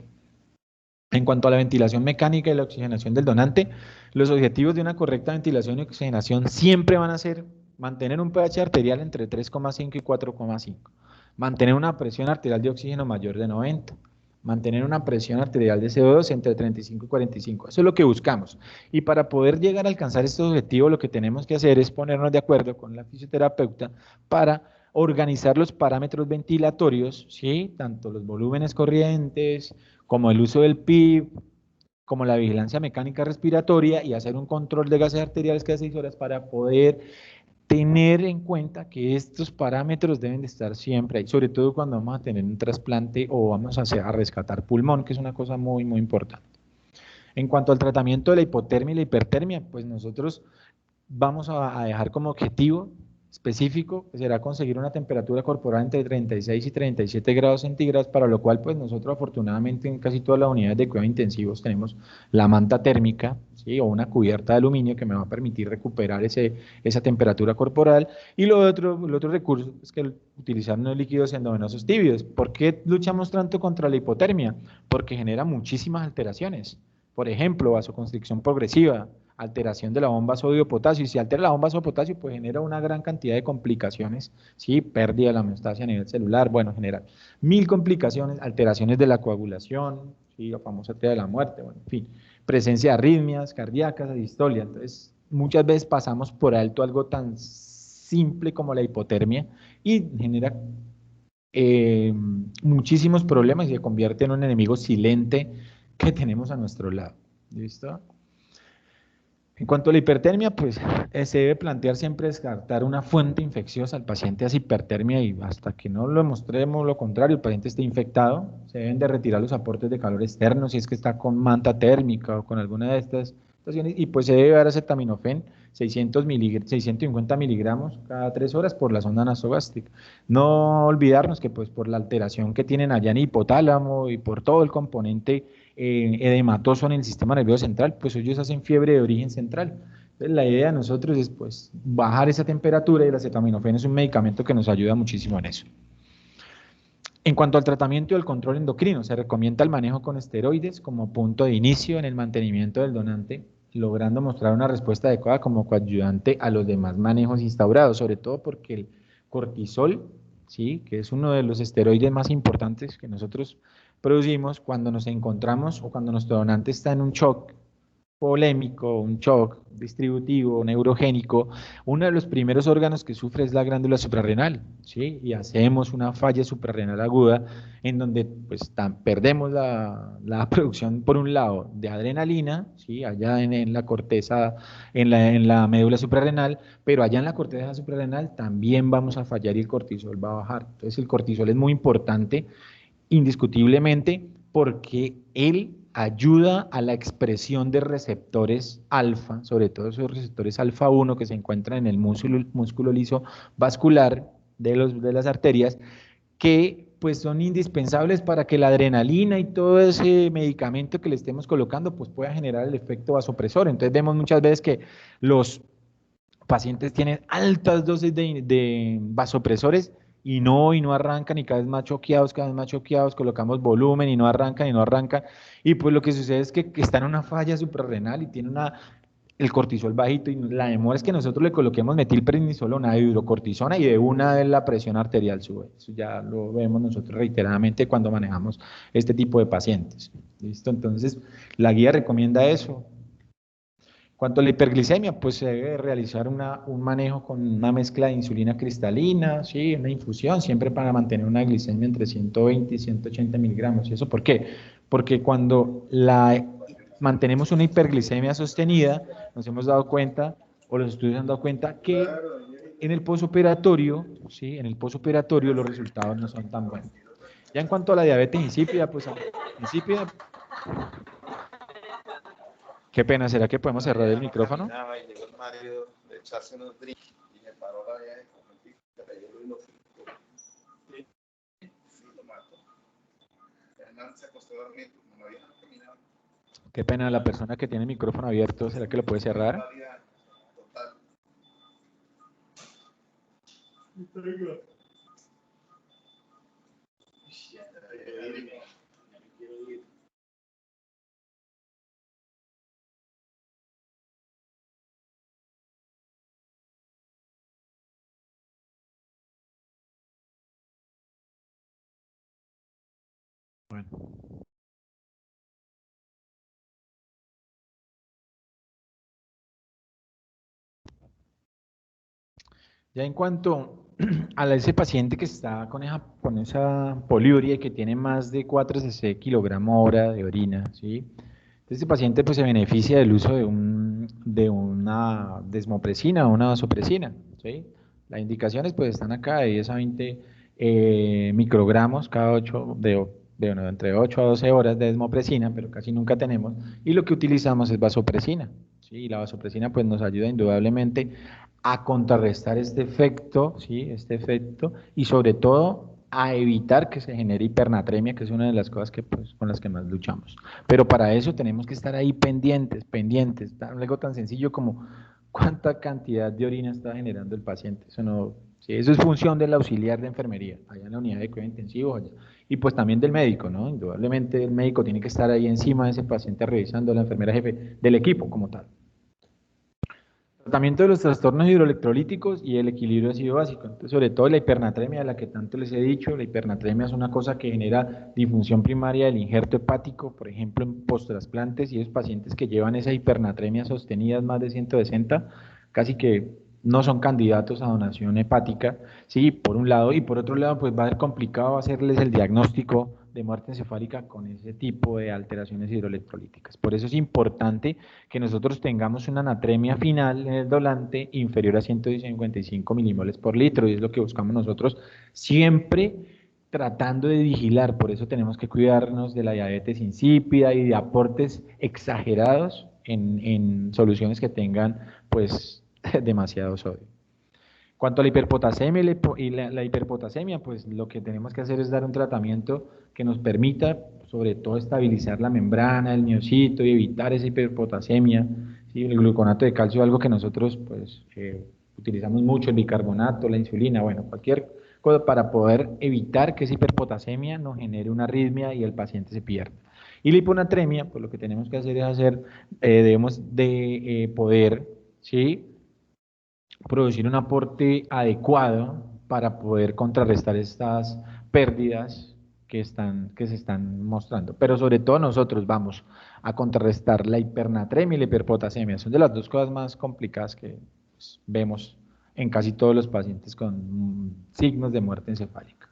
En cuanto a la ventilación mecánica y la oxigenación del donante, los objetivos de una correcta ventilación y oxigenación siempre van a ser mantener un pH arterial entre 3,5 y 4,5, mantener una presión arterial de oxígeno mayor de 90, mantener una presión arterial de CO2 entre 35 y 45. Eso es lo que buscamos. Y para poder llegar a alcanzar estos objetivos, lo que tenemos que hacer es ponernos de acuerdo con la fisioterapeuta para organizar los parámetros ventilatorios, ¿sí? Tanto los volúmenes corrientes, como el uso del PIB, como la vigilancia mecánica respiratoria y hacer un control de gases arteriales cada 6 horas para poder tener en cuenta que estos parámetros deben de estar siempre ahí, sobre todo cuando vamos a tener un trasplante o vamos a rescatar pulmón, que es una cosa muy, muy importante. En cuanto al tratamiento de la hipotermia y la hipertermia, pues nosotros vamos a dejar como objetivo específico, que será conseguir una temperatura corporal entre 36 y 37 grados centígrados, para lo cual pues nosotros afortunadamente en casi todas las unidades de cuidados intensivos tenemos la manta térmica, ¿sí? O una cubierta de aluminio que me va a permitir recuperar esa temperatura corporal. Y el otro recurso es que utilizar unos líquidos endovenosos tibios. ¿Por qué luchamos tanto contra la hipotermia? Porque genera muchísimas alteraciones. Por ejemplo, vasoconstricción progresiva, alteración de la bomba sodio-potasio. Y si altera la bomba sodio-potasio, pues genera una gran cantidad de complicaciones, ¿sí? Pérdida de la homeostasia a nivel celular, bueno, genera 1000 complicaciones, alteraciones de la coagulación, ¿sí? La famosa teoría de la muerte, bueno, en fin, presencia de arritmias cardíacas, distolia. Entonces, muchas veces pasamos por alto algo tan simple como la hipotermia y genera muchísimos problemas y se convierte en un enemigo silente que tenemos a nuestro lado. ¿Listo? En cuanto a la hipertermia, pues se debe plantear siempre descartar una fuente infecciosa. Al paciente hace hipertermia y hasta que no lo demostremos lo contrario, el paciente esté infectado, se deben de retirar los aportes de calor externos si es que está con manta térmica o con alguna de estas situaciones, y pues se debe dar acetaminofén 650 miligramos cada 3 horas por la sonda nasogástrica. No olvidarnos que pues por la alteración que tienen allá en el hipotálamo y por todo el componente edematoso en el sistema nervioso central, pues ellos hacen fiebre de origen central. Entonces, la idea de nosotros es pues bajar esa temperatura y el acetaminofén es un medicamento que nos ayuda muchísimo en eso. En cuanto al tratamiento del control endocrino, se recomienda el manejo con esteroides como punto de inicio en el mantenimiento del donante, logrando mostrar una respuesta adecuada como coadyuvante a los demás manejos instaurados, sobre todo porque el cortisol, ¿sí? Que es uno de los esteroides más importantes que nosotros producimos cuando nos encontramos o cuando nuestro donante está en un shock polémico, un shock distributivo, neurogénico, uno de los primeros órganos que sufre es la glándula suprarrenal, ¿sí? Y hacemos una falla suprarrenal aguda en donde pues perdemos la producción, por un lado, de adrenalina, ¿sí? Allá en la corteza, en la médula suprarrenal, pero allá en la corteza suprarrenal también vamos a fallar y el cortisol va a bajar. Entonces el cortisol es muy importante indiscutiblemente porque él ayuda a la expresión de receptores alfa, sobre todo esos receptores alfa 1 que se encuentran en el músculo liso vascular de las arterias, que pues son indispensables para que la adrenalina y todo ese medicamento que le estemos colocando pues pueda generar el efecto vasopresor. Entonces vemos muchas veces que los pacientes tienen altas dosis de vasopresores y no arrancan y cada vez más choqueados, colocamos volumen y no arrancan y no arrancan. Y pues lo que sucede es que está en una falla suprarrenal y tiene el cortisol bajito y la demora es que nosotros le coloquemos metilprednisolona, hidrocortisona y de una vez la presión arterial sube. Eso ya lo vemos nosotros reiteradamente cuando manejamos este tipo de pacientes. ¿Listo? Entonces, la guía recomienda eso. Cuanto a la hiperglicemia, pues se debe realizar un manejo con una mezcla de insulina cristalina, ¿sí? Una infusión, siempre para mantener una glicemia entre 120 y 180 miligramos. ¿Y eso por qué? Porque cuando mantenemos una hiperglicemia sostenida, nos hemos dado cuenta, o los estudios han dado cuenta, que en el posoperatorio, ¿sí? En el posoperatorio los resultados no son tan buenos. Ya en cuanto a la diabetes insípida, pues insípida, qué pena, ¿será que podemos cerrar el micrófono? Y llegó el marido de echarse unos drinks y me paró la vieja y lo mató. Hernán se acostó a dormir, como no había caminado. Qué pena, la persona que tiene el micrófono abierto, ¿será que lo puede cerrar? Bueno. Ya en cuanto a ese paciente que está con esa poliuria y que tiene más de 4 cc kilogramo hora de orina, ¿sí? Entonces, este paciente pues, se beneficia del uso de una desmopresina o una vasopresina, ¿sí? Las indicaciones pues están acá de 10 a 20 microgramos cada 8, bueno, entre 8 a 12 horas de desmopresina, pero casi nunca tenemos, y lo que utilizamos es vasopresina, ¿sí? Y la vasopresina pues nos ayuda indudablemente a contrarrestar este efecto, ¿sí? Este efecto, y sobre todo a evitar que se genere hipernatremia, que es una de las cosas que, pues, con las que más luchamos. Pero para eso tenemos que estar ahí pendientes, algo tan sencillo como cuánta cantidad de orina está generando el paciente. Eso no, sí, eso es función del auxiliar de enfermería, allá en la unidad de cuidados intensivos, allá. Y pues también del médico, ¿no? Indudablemente el médico tiene que estar ahí encima de ese paciente revisando, la enfermera jefe del equipo como tal. Tratamiento de los trastornos hidroelectrolíticos y el equilibrio ácido básico. Entonces, sobre todo la hipernatremia, de la que tanto les he dicho, la hipernatremia es una cosa que genera disfunción primaria del injerto hepático, por ejemplo, en posttrasplantes, y esos pacientes que llevan esa hipernatremia sostenida más de 160, casi que no son candidatos a donación hepática, sí, por un lado, y por otro lado, pues va a ser complicado hacerles el diagnóstico de muerte encefálica con ese tipo de alteraciones hidroelectrolíticas. Por eso es importante que nosotros tengamos una anatremia final en el donante inferior a 155 milimoles por litro, y es lo que buscamos nosotros siempre tratando de vigilar. Por eso tenemos que cuidarnos de la diabetes insípida y de aportes exagerados en soluciones que tengan pues demasiado sodio. Cuanto a la hiperpotasemia la hiperpotasemia, pues lo que tenemos que hacer es dar un tratamiento que nos permita, sobre todo, estabilizar la membrana, el miocito y evitar esa hiperpotasemia. ¿Sí? El gluconato de calcio es algo que nosotros pues, utilizamos mucho, el bicarbonato, la insulina, bueno, cualquier cosa para poder evitar que esa hiperpotasemia nos genere una arritmia y el paciente se pierda. Y la hiponatremia, pues lo que tenemos que hacer es debemos de poder, ¿sí? Producir un aporte adecuado para poder contrarrestar estas pérdidas que se están mostrando. Pero sobre todo nosotros vamos a contrarrestar la hipernatremia y la hiperpotasemia. Son de las dos cosas más complicadas que pues, vemos en casi todos los pacientes con signos de muerte encefálica.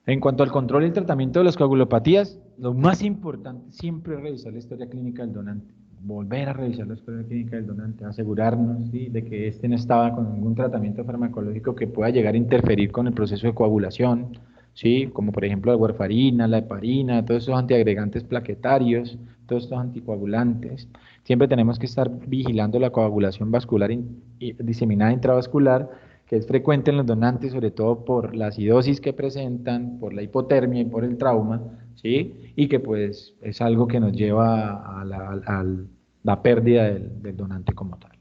En cuanto al control y el tratamiento de las coagulopatías, lo más importante siempre es revisar la historia clínica del donante, volver a revisar la historia clínica del donante, asegurarnos, ¿sí?, de que éste no estaba con ningún tratamiento farmacológico que pueda llegar a interferir con el proceso de coagulación, ¿sí?, como por ejemplo la warfarina, la heparina, todos esos antiagregantes plaquetarios, todos estos anticoagulantes. Siempre tenemos que estar vigilando la coagulación vascular diseminada intravascular, que es frecuente en los donantes, sobre todo por la acidosis que presentan, por la hipotermia y por el trauma, ¿sí? Y que pues es algo que nos lleva a la pérdida del donante como tal.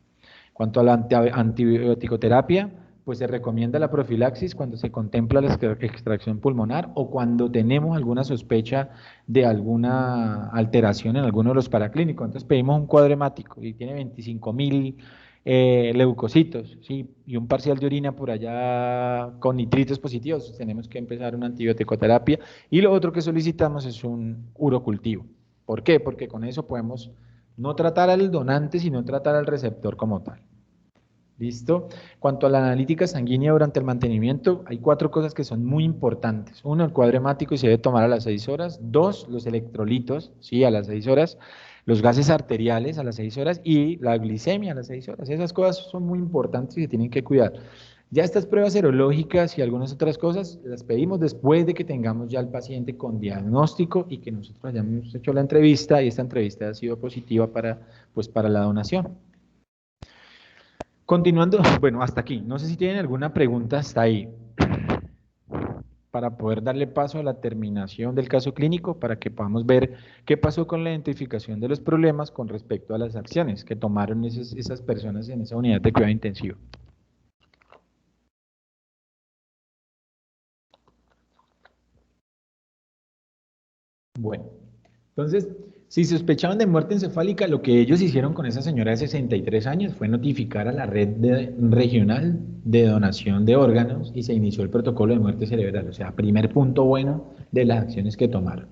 Cuanto a la antibioticoterapia, pues se recomienda la profilaxis cuando se contempla la extracción pulmonar o cuando tenemos alguna sospecha de alguna alteración en alguno de los paraclínicos. Entonces pedimos un cuadro hemático y tiene 25.000 leucocitos, ¿sí?, y un parcial de orina por allá con nitritos positivos. Tenemos que empezar una antibioticoterapia y lo otro que solicitamos es un urocultivo. ¿Por qué? Porque con eso podemos No tratar al donante, sino tratar al receptor como tal. ¿Listo? Cuanto a la analítica sanguínea durante el mantenimiento, hay 4 cosas que son muy importantes. Uno, el cuadro hemático y se debe tomar a las 6 horas. Dos, los electrolitos, ¿sí? A las 6 horas. Los gases arteriales a las 6 horas y la glicemia a las 6 horas. Esas cosas son muy importantes y se tienen que cuidar. Ya estas pruebas serológicas y algunas otras cosas las pedimos después de que tengamos ya al paciente con diagnóstico y que nosotros hayamos hecho la entrevista y esta entrevista ha sido positiva para, pues, para la donación. Continuando, bueno, hasta aquí. No sé si tienen alguna pregunta hasta ahí para poder darle paso a la terminación del caso clínico para que podamos ver qué pasó con la identificación de los problemas con respecto a las acciones que tomaron esas personas en esa unidad de cuidado intensivo. Bueno, entonces, si sospechaban de muerte encefálica, lo que ellos hicieron con esa señora de 63 años fue notificar a la regional de donación de órganos y se inició el protocolo de muerte cerebral. O sea, primer punto bueno de las acciones que tomaron.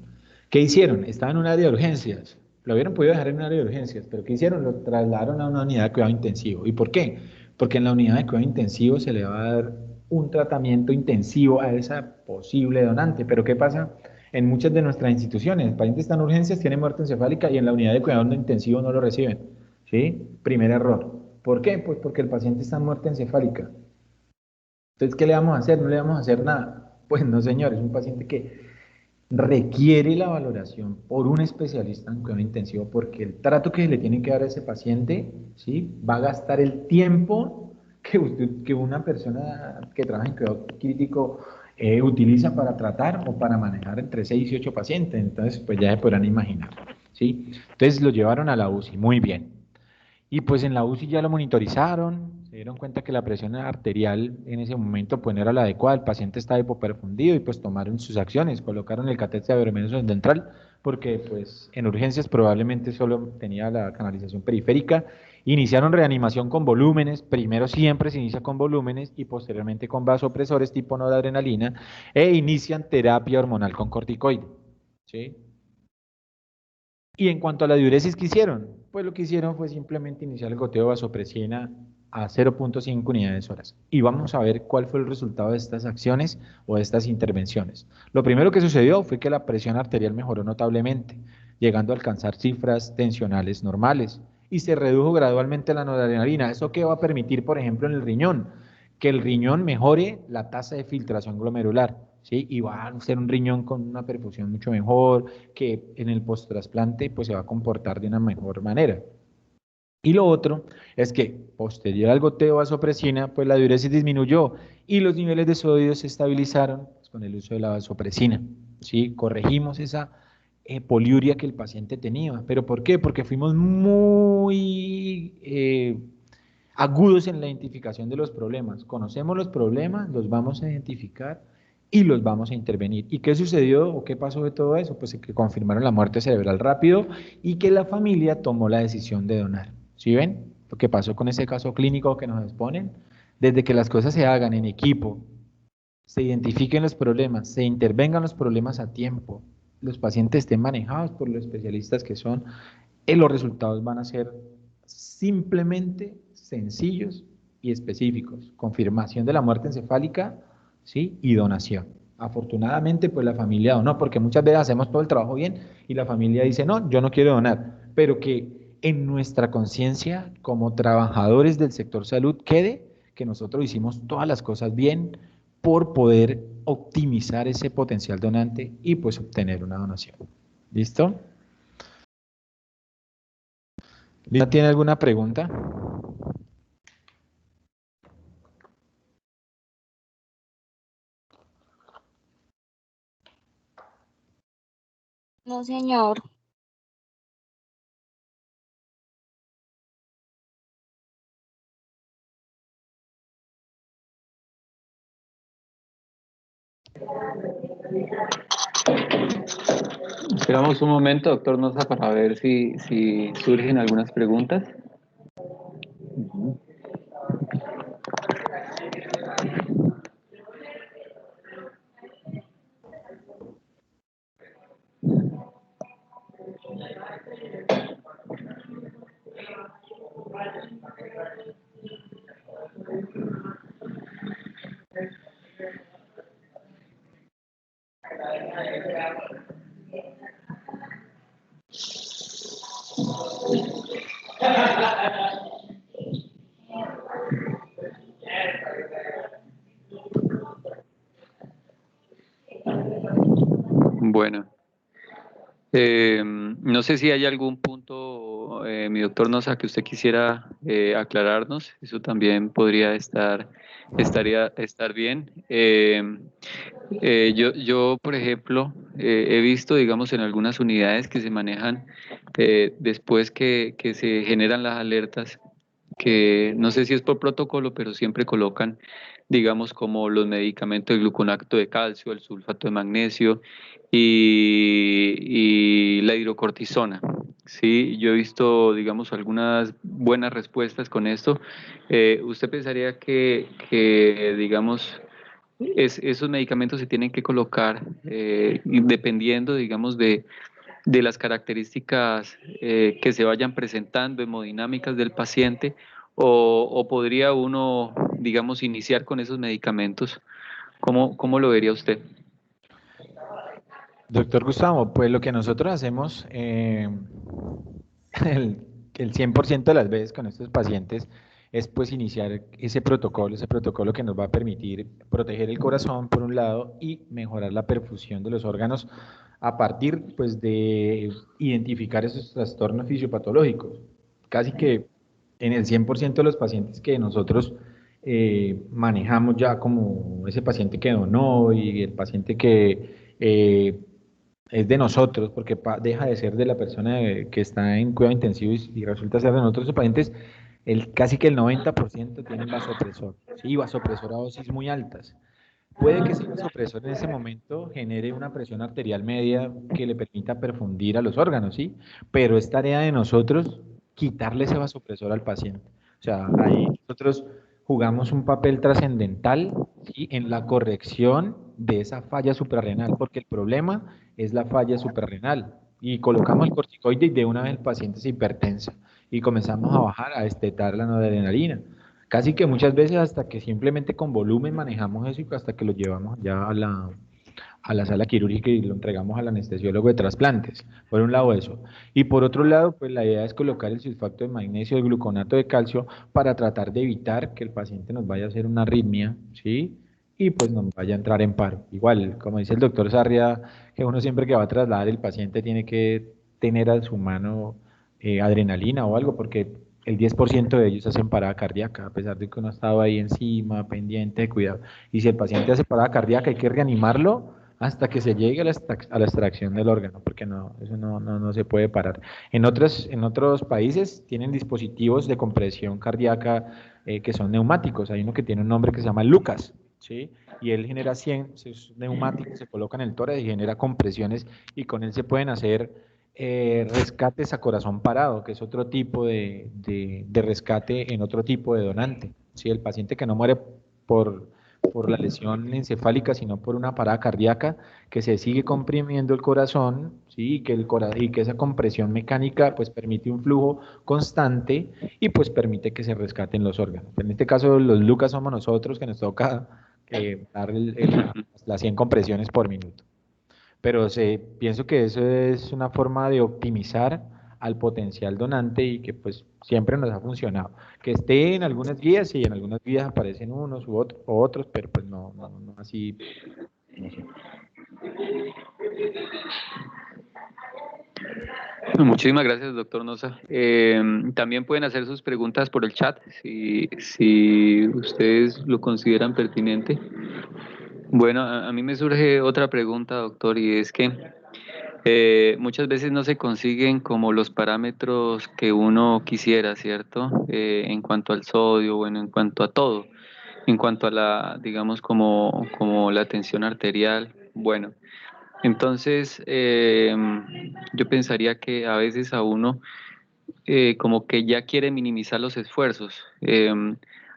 ¿Qué hicieron? Estaba en un área de urgencias. Lo hubieran podido dejar en un área de urgencias, pero ¿qué hicieron? Lo trasladaron a una unidad de cuidado intensivo. ¿Y por qué? Porque en la unidad de cuidado intensivo se le va a dar un tratamiento intensivo a esa posible donante. Pero ¿qué pasa? En muchas de nuestras instituciones, el paciente está en urgencias, tiene muerte encefálica y en la unidad de cuidado intensivo no lo reciben. ¿Sí? Primer error. ¿Por qué? Pues porque el paciente está en muerte encefálica. Entonces, ¿qué le vamos a hacer? No le vamos a hacer nada. Pues no, señor, es un paciente que requiere la valoración por un especialista en cuidado intensivo porque el trato que le tiene que dar a ese paciente, ¿sí? Va a gastar el tiempo que una persona que trabaja en cuidado crítico utiliza para tratar o para manejar entre 6 y 8 pacientes. Entonces, pues ya se podrán imaginar, ¿sí? Entonces lo llevaron a la UCI, muy bien. Y pues en la UCI ya lo monitorizaron, se dieron cuenta que la presión arterial en ese momento pues no era la adecuada, el paciente estaba hipoperfundido y pues tomaron sus acciones, colocaron el catéter abdominal ventral porque pues en urgencias probablemente solo tenía la canalización periférica, iniciaron reanimación con volúmenes, primero siempre se inicia con volúmenes y posteriormente con vasopresores tipo noradrenalina e inician terapia hormonal con corticoide, ¿sí? Y en cuanto a la diuresis, ¿qué hicieron? Pues lo que hicieron fue simplemente iniciar el goteo de vasopresina a 0,5 unidades horas. Y vamos a ver cuál fue el resultado de estas acciones o de estas intervenciones. Lo primero que sucedió fue que la presión arterial mejoró notablemente, llegando a alcanzar cifras tensionales normales y se redujo gradualmente la noradrenalina. ¿Eso qué va a permitir, por ejemplo, en el riñón? Que el riñón mejore la tasa de filtración glomerular, ¿sí? Y va a ser un riñón con una perfusión mucho mejor, que en el post-trasplante pues se va a comportar de una mejor manera. Y lo otro es que posterior al goteo de vasopresina, pues la diuresis disminuyó y los niveles de sodio se estabilizaron pues, con el uso de la vasopresina, ¿sí? Corregimos esa poliuria que el paciente tenía. ¿Pero por qué? Porque fuimos muy agudos en la identificación de los problemas. Conocemos los problemas, los vamos a identificar y los vamos a intervenir. ¿Y qué sucedió o qué pasó de todo eso? Pues que confirmaron la muerte cerebral rápido y que la familia tomó la decisión de donar. ¿Sí ven? Lo que pasó con ese caso clínico que nos exponen, desde que las cosas se hagan en equipo, se identifiquen los problemas, se intervengan los problemas a tiempo, los pacientes estén manejados por los especialistas que son, los resultados van a ser simplemente sencillos y específicos. Confirmación de la muerte encefálica, ¿sí? Y donación. Afortunadamente, pues la familia donó, porque muchas veces hacemos todo el trabajo bien y la familia dice, no, yo no quiero donar, pero que en nuestra conciencia, como trabajadores del sector salud, quede que nosotros hicimos todas las cosas bien por poder optimizar ese potencial donante y pues obtener una donación. ¿Listo? ¿Lina tiene alguna pregunta? No, señor. Esperamos un momento, doctor Noza, para ver si surgen algunas preguntas. Bueno, no sé si hay algún punto, mi doctor Nosa, que usted quisiera aclararnos. Eso también podría estar bien. Yo, por ejemplo, he visto, digamos, en algunas unidades que se manejan después que se generan las alertas, que no sé si es por protocolo, pero siempre colocan, digamos, como los medicamentos, el gluconato de calcio, el sulfato de magnesio y la hidrocortisona. Sí, yo he visto, digamos, algunas buenas respuestas con esto. ¿Usted pensaría digamos, esos medicamentos se tienen que colocar y dependiendo, digamos, de las características que se vayan presentando hemodinámicas del paciente o podría uno, digamos, iniciar con esos medicamentos? ¿Cómo lo vería usted? Doctor Gustavo, pues lo que nosotros hacemos el, el 100% de las veces con estos pacientes es pues iniciar ese protocolo que nos va a permitir proteger el corazón por un lado y mejorar la perfusión de los órganos a partir pues de identificar esos trastornos fisiopatológicos. Casi que en el 100% de los pacientes que nosotros manejamos ya como ese paciente que donó y el paciente que es de nosotros, porque deja de ser de la persona que está en cuidado intensivo y resulta ser de nosotros los pacientes, casi que el 90% tienen vasopresor, sí, vasopresor a dosis muy altas. Puede que ese vasopresor en ese momento genere una presión arterial media que le permita perfundir a los órganos, ¿sí? Pero es tarea de nosotros quitarle ese vasopresor al paciente. O sea, ahí nosotros jugamos un papel trascendental, ¿sí? En la corrección de esa falla suprarrenal, porque el problema es la falla suprarrenal. Y colocamos el corticoide y de una vez el paciente se hipertensa y comenzamos a bajar, a destetar la noradrenalina. Casi que muchas veces hasta que simplemente con volumen manejamos eso y hasta que lo llevamos ya a la sala quirúrgica y lo entregamos al anestesiólogo de trasplantes. Por un lado eso. Y por otro lado, pues la idea es colocar el sulfato de magnesio, el gluconato de calcio para tratar de evitar que el paciente nos vaya a hacer una arritmia, ¿sí? Y pues nos vaya a entrar en paro. Igual, como dice el doctor Sarria, que uno siempre que va a trasladar el paciente tiene que tener a su mano adrenalina o algo, porque el 10% de ellos hacen parada cardíaca, a pesar de que uno ha estado ahí encima, pendiente, cuidado. Y si el paciente hace parada cardíaca, hay que reanimarlo hasta que se llegue a la extracción del órgano, porque no, eso no se puede parar. En otros países tienen dispositivos de compresión cardíaca que son neumáticos. Hay uno que tiene un nombre que se llama Lucas, ¿sí? Y él genera 100 neumáticos, se coloca en el tórax y genera compresiones y con él se pueden hacer rescates a corazón parado, que es otro tipo de rescate en otro tipo de donante. ¿Sí? El paciente que no muere por, por la lesión encefálica, sino por una parada cardíaca, que se sigue comprimiendo el corazón, ¿sí? Y que esa compresión mecánica pues permite un flujo constante y pues permite que se rescaten los órganos. En este caso, los Lucas somos nosotros que nos toca dar las 100 compresiones por minuto. Pero pienso que eso es una forma de optimizar al potencial donante y que pues siempre nos ha funcionado. Que esté en algunas guías y en algunas guías aparecen unos u otros, pero pues no así, no sé. Muchísimas gracias, doctor Nosa. También pueden hacer sus preguntas por el chat si ustedes lo consideran pertinente. Bueno, a mí me surge otra pregunta, doctor, y es que muchas veces no se consiguen como los parámetros que uno quisiera, ¿cierto? En cuanto al sodio, bueno, en cuanto a todo, en cuanto a digamos, como la tensión arterial. Bueno, entonces yo pensaría que a veces a uno como que ya quiere minimizar los esfuerzos.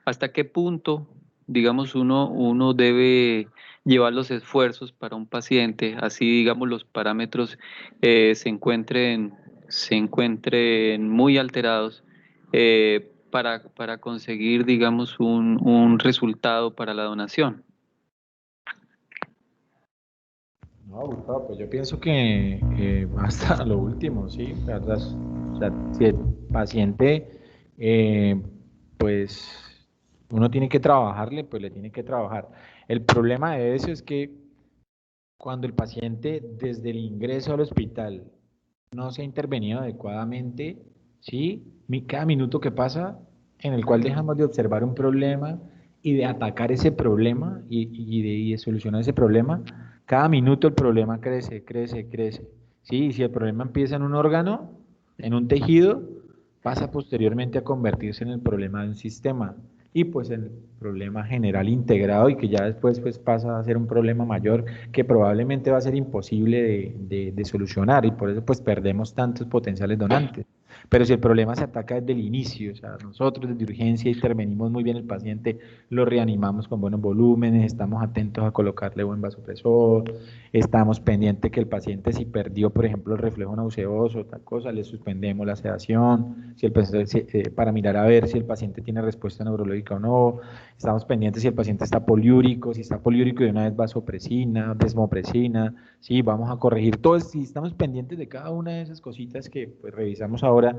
¿Hasta qué punto, digamos, uno debe llevar los esfuerzos para un paciente, así, digamos, los parámetros se encuentren muy alterados, para conseguir, digamos, un resultado para la donación? No, Gustavo, pues yo pienso que hasta lo último, sí, ¿verdad? O sea, si el paciente, pues uno tiene que trabajarle, pues le tiene que trabajar. El problema de eso es que cuando el paciente desde el ingreso al hospital no se ha intervenido adecuadamente, ¿sí? Cada minuto que pasa en el cual dejamos de observar un problema y de atacar ese problema y de solucionar ese problema, cada minuto el problema crece, crece, crece, ¿sí? Y si el problema empieza en un órgano, en un tejido, pasa posteriormente a convertirse en el problema de un sistema y pues el problema general integrado y que ya después pues pasa a ser un problema mayor que probablemente va a ser imposible de solucionar y por eso pues perdemos tantos potenciales donantes. Pero si el problema se ataca desde el inicio, o sea, nosotros desde urgencia intervenimos muy bien el paciente, lo reanimamos con buenos volúmenes, estamos atentos a colocarle buen vasopresor, estamos pendientes que el paciente si perdió, por ejemplo, el reflejo nauseoso o tal cosa, le suspendemos la sedación, si el paciente, para mirar a ver si el paciente tiene respuesta neurológica o no, estamos pendientes si el paciente está poliúrico, si está poliúrico de una vez vasopresina, desmopresina, sí, vamos a corregir todo, si estamos pendientes de cada una de esas cositas que pues, revisamos ahora,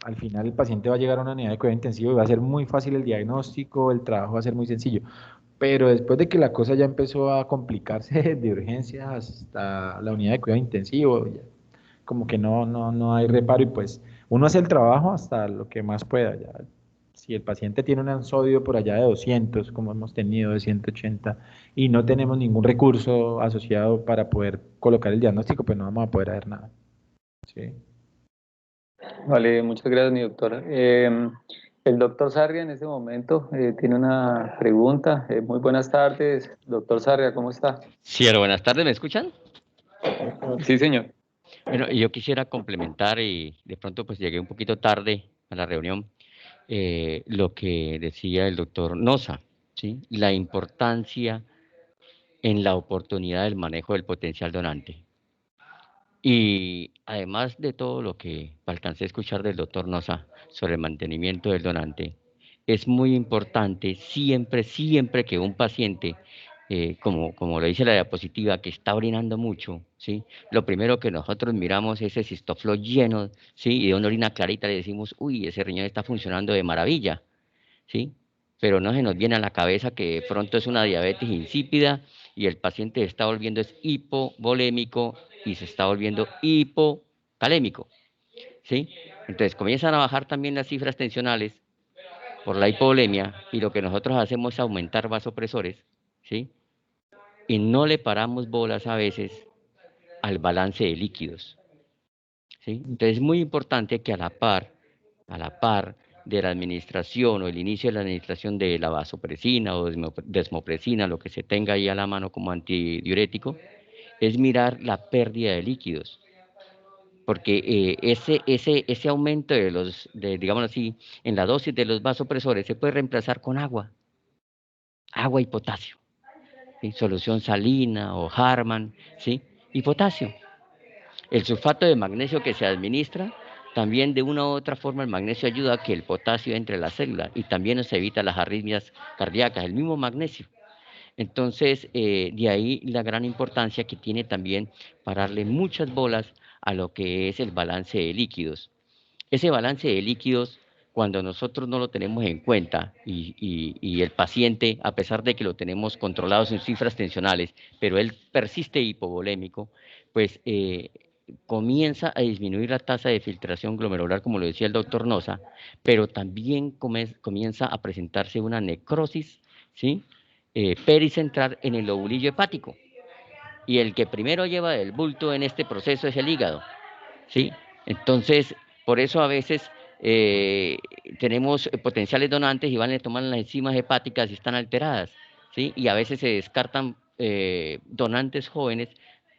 al final el paciente va a llegar a una unidad de cuidado intensivo y va a ser muy fácil el diagnóstico, el trabajo va a ser muy sencillo. Pero después de que la cosa ya empezó a complicarse de urgencia hasta la unidad de cuidado intensivo, ya como que no hay reparo y pues uno hace el trabajo hasta lo que más pueda. Ya. Si el paciente tiene un sodio por allá de 200, como hemos tenido de 180, y no tenemos ningún recurso asociado para poder colocar el diagnóstico, pues no vamos a poder hacer nada. ¿Sí? Vale, muchas gracias, mi doctora. El doctor Sarria en este momento tiene una pregunta. Muy buenas tardes, doctor Sarria, ¿cómo está? Sí, buenas tardes, ¿me escuchan? Sí, señor. Bueno, yo quisiera complementar y de pronto pues llegué un poquito tarde a la reunión, lo que decía el doctor Nosa, ¿sí? La importancia en la oportunidad del manejo del potencial donante. Y además de todo lo que alcancé a escuchar del doctor Nosa sobre el mantenimiento del donante, es muy importante siempre que un paciente, como lo dice la diapositiva, que está orinando mucho, ¿sí? Lo primero que nosotros miramos es ese sistoflo lleno, ¿sí? Y de una orina clarita le decimos, uy, ese riñón está funcionando de maravilla, ¿sí? Pero no se nos viene a la cabeza que de pronto es una diabetes insípida y el paciente se está volviendo es hipovolémico y se está volviendo hipocalémico, ¿sí? Entonces comienzan a bajar también las cifras tensionales por la hipovolemia y lo que nosotros hacemos es aumentar vasopresores, ¿sí? Y no le paramos bolas a veces al balance de líquidos, ¿sí? Entonces es muy importante que a la par de la administración o el inicio de la administración de la vasopresina o desmopresina, lo que se tenga ahí a la mano como antidiurético, es mirar la pérdida de líquidos. Porque ese aumento digamos así, en la dosis de los vasopresores se puede reemplazar con agua y potasio, ¿sí? Solución salina o Harman, ¿sí? Y potasio. El sulfato de magnesio que se administra, también de una u otra forma el magnesio ayuda a que el potasio entre a la célula y también nos evita las arritmias cardíacas, el mismo magnesio. Entonces, de ahí la gran importancia que tiene también para darle muchas bolas a lo que es el balance de líquidos. Ese balance de líquidos, cuando nosotros no lo tenemos en cuenta y el paciente, a pesar de que lo tenemos controlado en cifras tensionales, pero él persiste hipovolémico, pues comienza a disminuir la tasa de filtración glomerular, como lo decía el doctor Nosa, pero también comienza a presentarse una necrosis, ¿sí? Pericentral en el lobulillo hepático. Y el que primero lleva el bulto en este proceso es el hígado, ¿sí? Entonces, por eso a veces tenemos potenciales donantes y van a tomar las enzimas hepáticas y están alteradas, ¿sí? Y a veces se descartan donantes jóvenes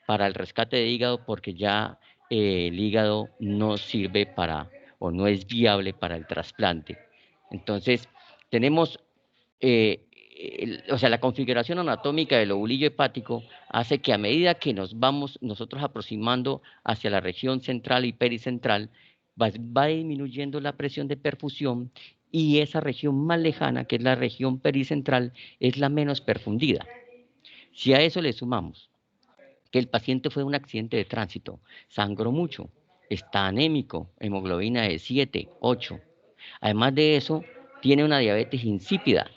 para el rescate de hígado porque ya el hígado no sirve para o no es viable para el trasplante. Entonces, tenemos o sea, la configuración anatómica del lobulillo hepático hace que a medida que nos vamos nosotros aproximando hacia la región central y pericentral, va disminuyendo la presión de perfusión y esa región más lejana, que es la región pericentral, es la menos perfundida. Si a eso le sumamos que el paciente fue un accidente de tránsito, sangró mucho, está anémico, hemoglobina de 7, 8. Además de eso, tiene una diabetes insípida,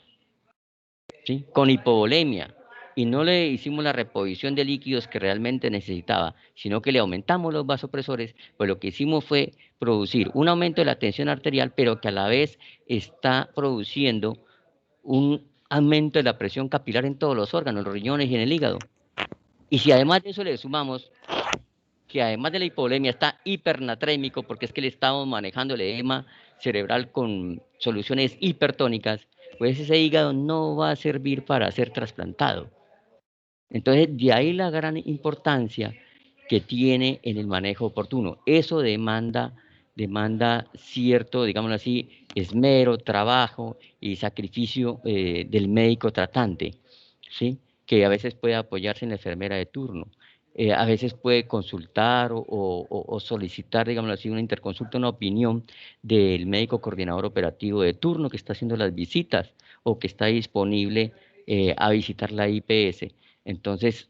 ¿sí? Con hipovolemia, y no le hicimos la reposición de líquidos que realmente necesitaba, sino que le aumentamos los vasopresores, pues lo que hicimos fue producir un aumento de la tensión arterial, pero que a la vez está produciendo un aumento de la presión capilar en todos los órganos, los riñones y en el hígado. Y si además de eso le sumamos que además de la hipovolemia está hipernatrémico, porque es que le estamos manejando el edema cerebral con soluciones hipertónicas, pues ese hígado no va a servir para ser trasplantado. Entonces, de ahí la gran importancia que tiene en el manejo oportuno. Eso demanda cierto, digámoslo así, esmero, trabajo y sacrificio del médico tratante, ¿sí? Que a veces puede apoyarse en la enfermera de turno. A veces puede consultar o solicitar, digámoslo así, una interconsulta, una opinión del médico coordinador operativo de turno que está haciendo las visitas o que está disponible a visitar la IPS. Entonces,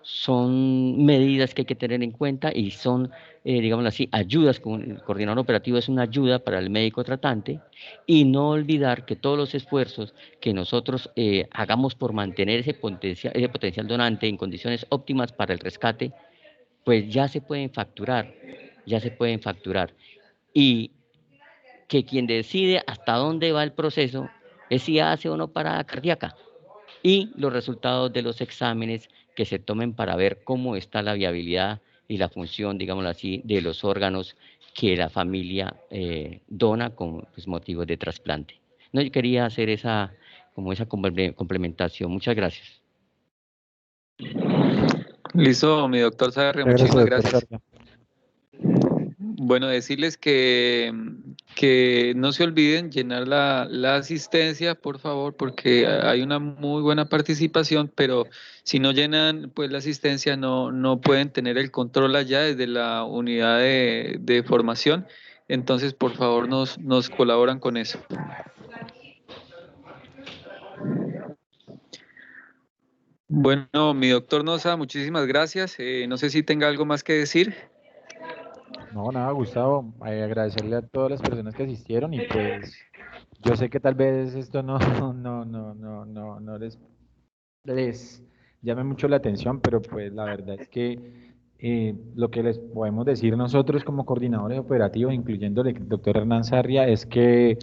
son medidas que hay que tener en cuenta y son, digámoslo así, ayudas. El coordinador operativo es una ayuda para el médico tratante, y no olvidar que todos los esfuerzos que nosotros hagamos por mantener ese potencial donante en condiciones óptimas para el rescate, pues ya se pueden facturar, y que quien decide hasta dónde va el proceso es si hace o no parada cardíaca, y los resultados de los exámenes que se tomen para ver cómo está la viabilidad y la función, digámoslo así, de los órganos que la familia dona con pues, motivos de trasplante. No, yo quería hacer esa complementación. Muchas gracias. Listo, mi doctor Sarria, Gracias, muchísimas doctor gracias. Sarria. Bueno, decirles que no se olviden llenar la asistencia, por favor, porque hay una muy buena participación, pero si no llenan pues la asistencia no pueden tener el control allá desde la unidad de formación. Entonces, por favor, nos colaboran con eso. Bueno, mi doctor Nosa, muchísimas gracias. No sé si tenga algo más que decir. No, nada, Gustavo, agradecerle a todas las personas que asistieron y pues yo sé que tal vez esto no les llame mucho la atención, pero pues la verdad es que lo que les podemos decir nosotros como coordinadores operativos, incluyendo el doctor Hernán Sarria, es que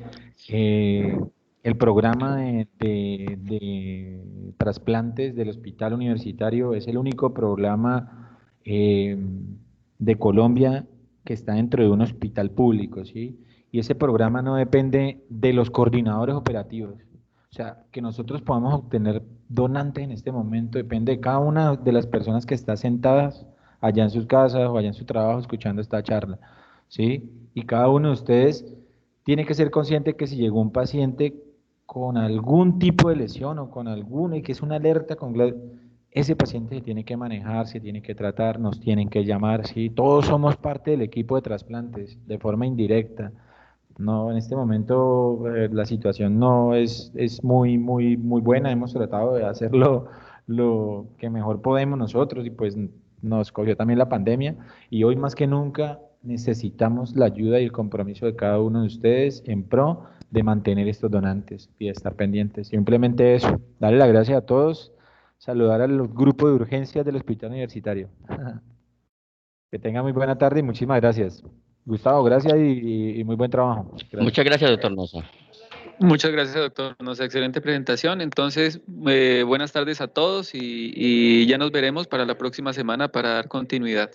el programa de trasplantes del Hospital Universitario es el único programa de Colombia que está dentro de un hospital público, ¿sí? Y ese programa no depende de los coordinadores operativos. O sea, que nosotros podamos obtener donantes en este momento depende de cada una de las personas que está sentadas allá en sus casas o allá en su trabajo escuchando esta charla, ¿sí? Y cada uno de ustedes tiene que ser consciente que si llegó un paciente con algún tipo de lesión o con alguna, y que es una alerta ese paciente se tiene que manejar, se tiene que tratar, nos tienen que llamar, ¿sí? Todos somos parte del equipo de trasplantes de forma indirecta. No, en este momento la situación no es muy buena. Hemos tratado de hacerlo lo que mejor podemos nosotros y pues nos cogió también la pandemia y hoy más que nunca necesitamos la ayuda y el compromiso de cada uno de ustedes en pro de mantener estos donantes y de estar pendientes. Simplemente eso, darle las gracias a todos, saludar al grupo de urgencias del Hospital Universitario. Que tengan muy buena tarde y muchísimas gracias. Gustavo, gracias y muy buen trabajo. Gracias. Muchas gracias, doctor Nosa. Muchas gracias, doctor. Excelente presentación. Entonces, buenas tardes a todos y ya nos veremos para la próxima semana para dar continuidad.